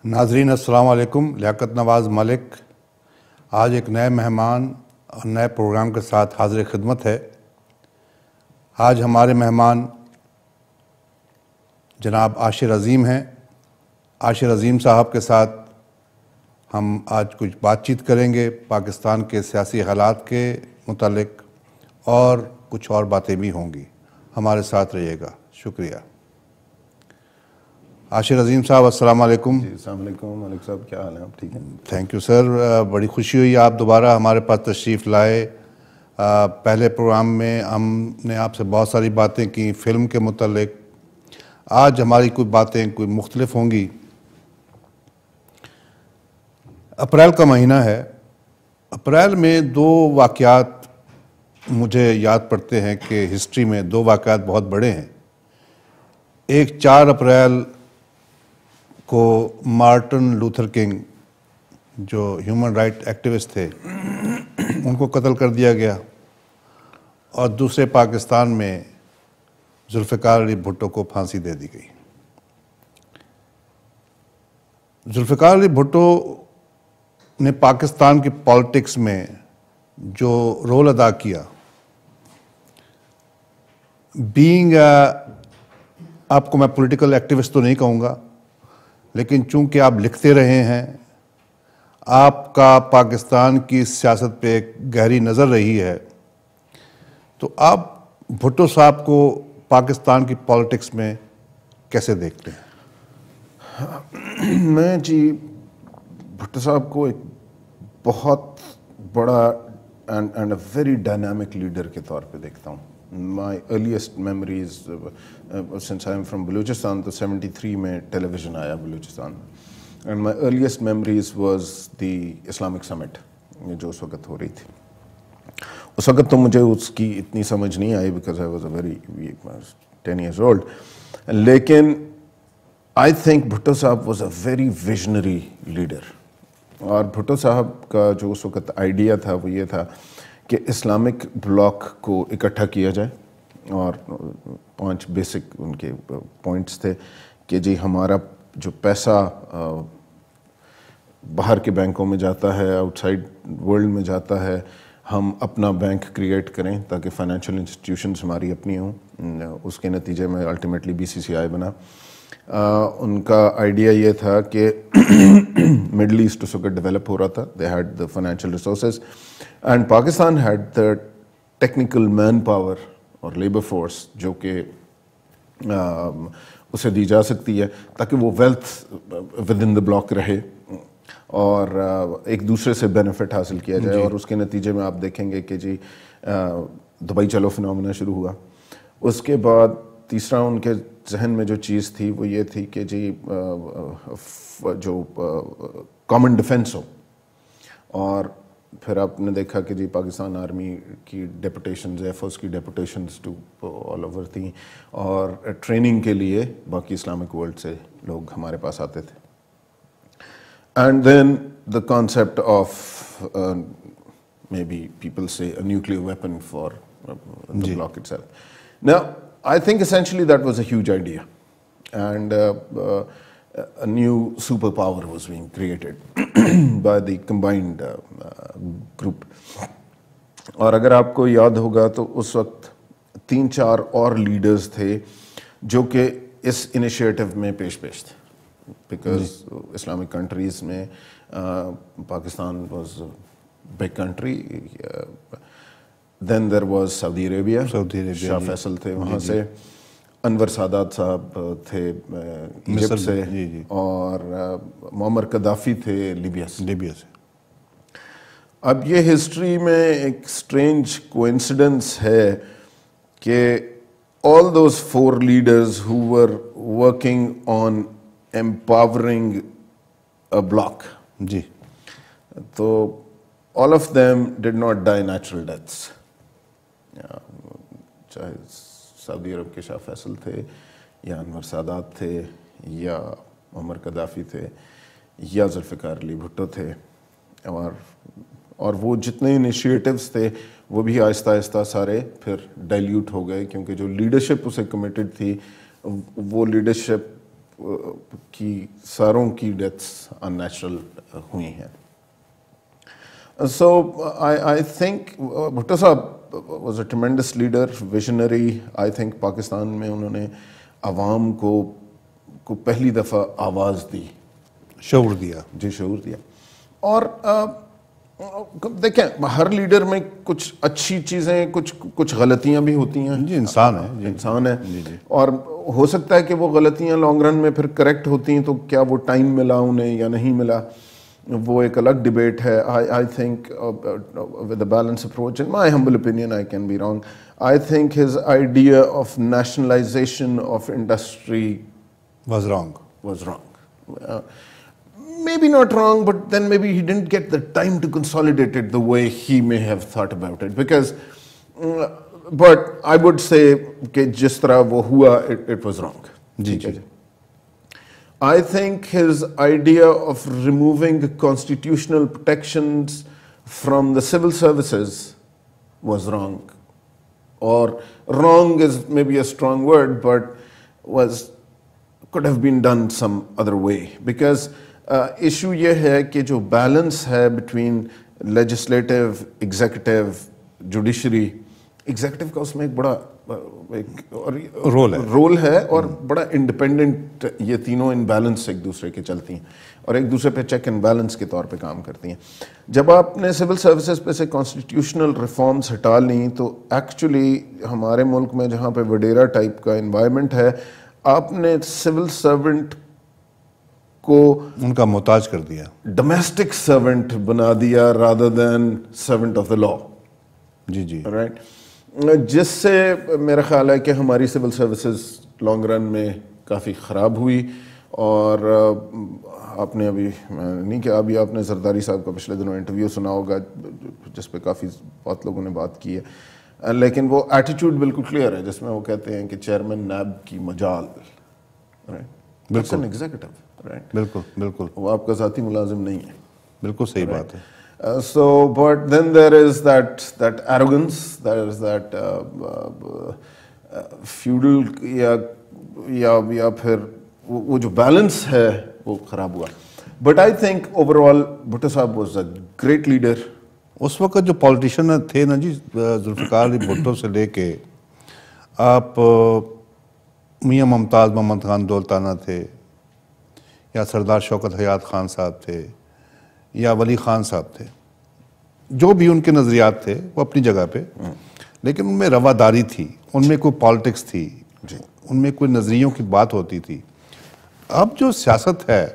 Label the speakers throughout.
Speaker 1: ناظرین السلام علیکم. لیاقت نواز ملک آج ایک نئے مہمان اور نئے پروگرام کے ساتھ حاضر خدمت ہے. آج ہمارے مہمان جناب عاشر عظیم ہیں. عاشر عظیم صاحب کے ساتھ ہم آج کچھ بات چیت کریں گے پاکستان کے سیاسی حالات کے متعلق، اور کچھ اور باتیں بھی ہوں گی. ہمارے ساتھ رہیے گا. شکریہ. عاشر عظیم صاحب السلام علیکم.
Speaker 2: جی السلام علیکم ملک صاحب، کیا حال ہے؟ آپ ٹھیک ہیں؟
Speaker 1: Thank you sir. بڑی خوشی ہوئی آپ دوبارہ ہمارے پاس تشریف لائے. پہلے پروگرام میں ہم نے آپ سے بہت ساری باتیں کی فلم کے متعلق. آج ہماری کوئی باتیں کوئی مختلف ہوں گی. اپریل کا مہینہ ہے. اپریل میں دو واقعات مجھے یاد پڑتے ہیں کہ ہسٹری میں دو واقعات بہت بڑے ہیں. ایک 4 اپریل کو مارٹن لوتھر کنگ جو ہیومن رائٹ ایکٹیوسٹ تھے ان کو قتل کر دیا گیا، اور دوسرے پاکستان میں ذوالفقار علی بھٹو کو پھانسی دے دی گئی. ذوالفقار علی بھٹو نے پاکستان کی پالیٹکس میں جو رول ادا کیا، بینگ آپ کو میں پولیٹیکل ایکٹیوسٹ تو نہیں کہوں گا، لیکن چونکہ آپ لکھتے رہے ہیں، آپ کا پاکستان کی سیاست پہ ایک گہری نظر رہی ہے، تو آپ بھٹو صاحب کو پاکستان کی پالیٹکس میں کیسے دیکھتے ہیں؟
Speaker 2: میں بھٹو صاحب کو ایک بہت بڑا and a very dynamic leader کے طور پہ دیکھتا ہوں. My earliest memories since I am from Balochistan, تو 73 میں ٹیلی ویژن آیا بلوچستان میں، and my earliest memories was the Islamic summit جو اس وقت ہو رہی تھی. اس وقت تو مجھے اس کی اتنی سمجھ نہیں آئی because I was a very 10 years old، لیکن آئی تھنک بھٹو صاحب was a very visionary leader. اور بھٹو صاحب کا جو اس وقت آئیڈیا تھا وہ یہ تھا کہ اسلامک بلاک کو اکٹھا کیا جائے، اور 5 بیسک ان کے پوائنٹس تھے کہ جی ہمارا جو پیسہ باہر کے بینکوں میں جاتا ہے، آؤٹ سائڈ ورلڈ میں جاتا ہے، ہم اپنا بینک کریٹ کریں تاکہ فائنینشیل انسٹیٹیوشنز ہماری اپنی ہوں. اس کے نتیجے میں الٹیمیٹلی BCCI بنا. ان کا آئیڈیا یہ تھا کہ مڈل ایسٹ اس وقت ڈیولپ ہو رہا تھا، they had the financial resources and Pakistan had the technical manpower اور لیبر فورس جو کہ اسے دی جا سکتی ہے تاکہ وہ wealth within the bloc رہے اور ایک دوسرے سے بینیفٹ حاصل کیا جائے. اور اس کے نتیجے میں آپ دیکھیں گے کہ جی دبئی چلو فنومینا شروع ہوا. اس کے بعد تیسرا ان کے ذہن میں جو چیز تھی وہ یہ تھی کہ جی جو کامن ڈیفنس ہو. اور پھر آپ نے دیکھا کہ جی پاکستان آرمی کی ڈیپوٹیشنز، ایئر فورس کی ڈیپوٹیشنز ٹو آل اوور تھیں، اور ٹریننگ کے لیے باقی اسلامک ورلڈ سے لوگ ہمارے پاس آتے تھے. And then the concept of maybe people say a nuclear weapon for the bloc itself. Now, I think essentially that was a huge idea, and a new superpower was being created by the combined group. اور اگر آپ کو یاد ہوگا تو اس وقت 3-4 اور leaders تھے جو کہ اس انیشیٹو میں پیش تھے. Because Islamic countries میں Pakistan was a big country. Then there was Saudi Arabia. شاہ فیصل تھے وہاں سے، انور سادات صاحب تھے ایجپٹ سے، اور معمر قذافی تھے لیبیا سے. اب یہ ہسٹری میں ایک اسٹرینج کوئنسیڈنس ہے کہ all those 4 leaders who were working on empowering a bloc,
Speaker 1: جی
Speaker 2: تو all of them did not die natural deaths. چاہے سعودی عرب کے شاہ فیصل تھے، یا انور سادات تھے، یا معمر قذافی تھے، یا ذوالفقار علی بھٹو تھے، اور وہ جتنے انیشیٹوز تھے وہ بھی آہستہ آہستہ سارے پھر ڈائلیوٹ ہو گئے، کیونکہ جو لیڈرشپ اسے کمیٹڈ تھی وہ لیڈرشپ کی ساروں کی ڈیتھس ان نیچرل ہوئی ہیں. سو آئی تھنک بھٹو صاحب was a tremendous leader, visionary. I think Pakistan میں انہوں نے عوام کو پہلی دفعہ آواز دی,
Speaker 1: شعور دیا.
Speaker 2: جی شعور دیا. اور دیکھیں ہر لیڈر میں کچھ اچھی چیزیں کچھ غلطیاں بھی ہوتی ہیں.
Speaker 1: جی انسان ہے,
Speaker 2: انسان ہے. اور ہو سکتا ہے کہ وہ غلطیاں لانگ رن میں پھر کریکٹ ہوتی ہیں, تو کیا وہ ٹائم ملا انہیں یا نہیں ملا, وہ ایک الگ ڈبیٹ ہے. I think with a balance approach, in my humble opinion, I can be wrong, I think his idea of nationalisation of industry
Speaker 1: was wrong.
Speaker 2: Maybe not wrong, but then maybe he didn't get the time to consolidate it the way he may have thought about it. Because, but I would say کہ جس طرح وہ ہوا, it was wrong.
Speaker 1: جی.
Speaker 2: I think his idea of removing constitutional protections from the civil services was wrong. Or wrong is maybe a strong word, but could have been done some other way. Because issue یہ ہے کہ جو balance ہے between legislative, executive, judiciary, executive کا اس میں ایک بڑا role ہے اور بڑا انڈیپینڈنٹ, یہ تینوں ان بیلنس ایک دوسرے کے چلتی ہیں اور ایک دوسرے پہ چیک اینڈ بیلنس کے طور پہ کام کرتی ہیں. جب آپ نے سول سروسز پہ سے کانسٹیٹیوشنل ریفارمز ہٹا لیں تو ایکچولی ہمارے ملک میں جہاں پہ وڈیرا ٹائپ کا انوائرمنٹ ہے, آپ نے سول سرونٹ کو
Speaker 1: ان کا محتاج کر دیا,
Speaker 2: ڈومیسٹک سرونٹ بنا دیا rather than servant of the law.
Speaker 1: جی
Speaker 2: رائٹ. جس سے میرا خیال ہے کہ ہماری سول سروسز لانگ رن میں کافی خراب ہوئی. اور آپ نے ابھی نہیں کہ ابھی آپ نے زرداری صاحب کا پچھلے دنوں انٹرویو سنا ہوگا جس پہ کافی بہت لوگوں نے بات کی ہے, لیکن وہ ایٹیٹیوڈ بالکل کلیئر ہے جس میں وہ کہتے ہیں کہ چیئرمین نیب کی مجال, بالکل ایگزیکٹو,
Speaker 1: بالکل
Speaker 2: وہ آپ کا ذاتی ملازم نہیں ہے.
Speaker 1: بالکل صحیح بات ہے.
Speaker 2: So but then there is that arrogance, there is that feudal یا پھر وہ جو بیلنس ہے وہ خراب ہوا. But I think overall Bhutto صاحب was a great leader.
Speaker 1: اس وقت جو پولیٹیشین تھے نا جی, ذوالفقار علی بھٹو سے لے کے آپ میاں ممتاز محمد خان دولتانہ تھے, یا سردار شوکت حیات خان صاحب تھے, یا ولی خان صاحب تھے, جو بھی ان کے نظریات تھے وہ اپنی جگہ پہ, لیکن ان میں رواداری تھی, ان میں کوئی پالیٹکس تھی, ان میں کوئی نظریوں کی بات ہوتی تھی. اب جو سیاست ہے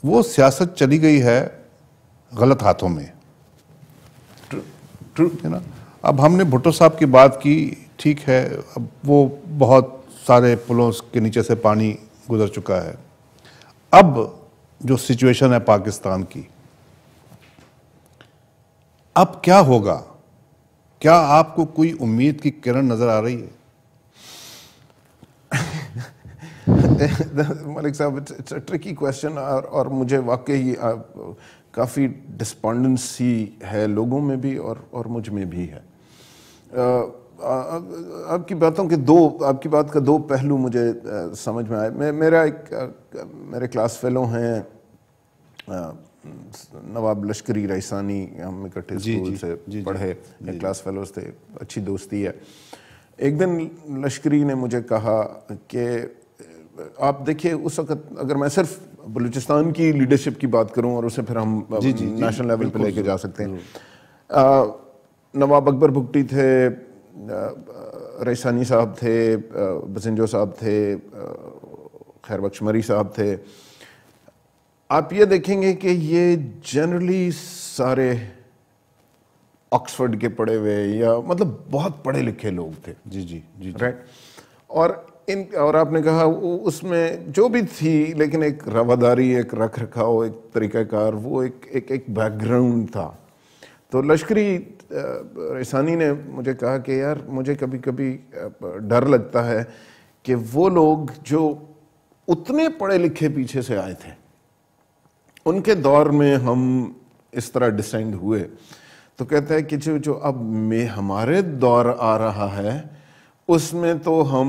Speaker 1: وہ سیاست چلی گئی ہے غلط ہاتھوں میں, ہے نا. اب ہم نے بھٹو صاحب کی بات کی, ٹھیک ہے, اب وہ بہت سارے پلوں کے نیچے سے پانی گزر چکا ہے. اب جو سچویشن ہے پاکستان کی, اب کیا ہوگا؟ کیا آپ کو کوئی امید کی کرن نظر آ رہی ہے؟
Speaker 2: ملک صاحب, اٹس اے ٹرکی کویسچن, اور مجھے واقعی کافی ڈسپونڈنسی ہے لوگوں میں بھی اور مجھ میں بھی ہے. آپ کی باتوں کے آپ کی بات کا دو پہلو مجھے سمجھ میں آئے. میرے کلاس فیلو ہیں نواب لشکری رئیسانی, ہم اکٹھے اسکول سے پڑھے, کلاس فیلوز تھے, اچھی دوستی ہے. ایک دن لشکری نے مجھے کہا کہ آپ دیکھیے اس وقت, اگر میں صرف بلوچستان کی لیڈرشپ کی بات کروں اور اسے پھر ہم نیشنل لیول پہ لے کے جا سکتے ہیں, نواب اکبر بھگٹی تھے, رئیسانی صاحب تھے, بسنجو صاحب تھے, خیر بخش مری صاحب تھے. آپ یہ دیکھیں گے کہ یہ جنرلی سارے آکسفورڈ کے پڑھے ہوئے یا مطلب بہت پڑھے لکھے لوگ تھے.
Speaker 1: جی
Speaker 2: رائٹ. اور آپ نے کہا اس میں جو بھی تھی, لیکن ایک رواداری, ایک رکھ رکھاؤ, ایک طریقہ کار, وہ ایک بیک گراؤنڈ تھا. تو لشکری رئیسانی نے مجھے کہا کہ یار مجھے کبھی کبھی ڈر لگتا ہے کہ وہ لوگ جو اتنے پڑھے لکھے پیچھے سے آئے تھے, ان کے دور میں ہم اس طرح ڈسینڈ ہوئے, تو کہتا ہے کہ جو اب ہمارے دور آ رہا ہے اس میں تو ہم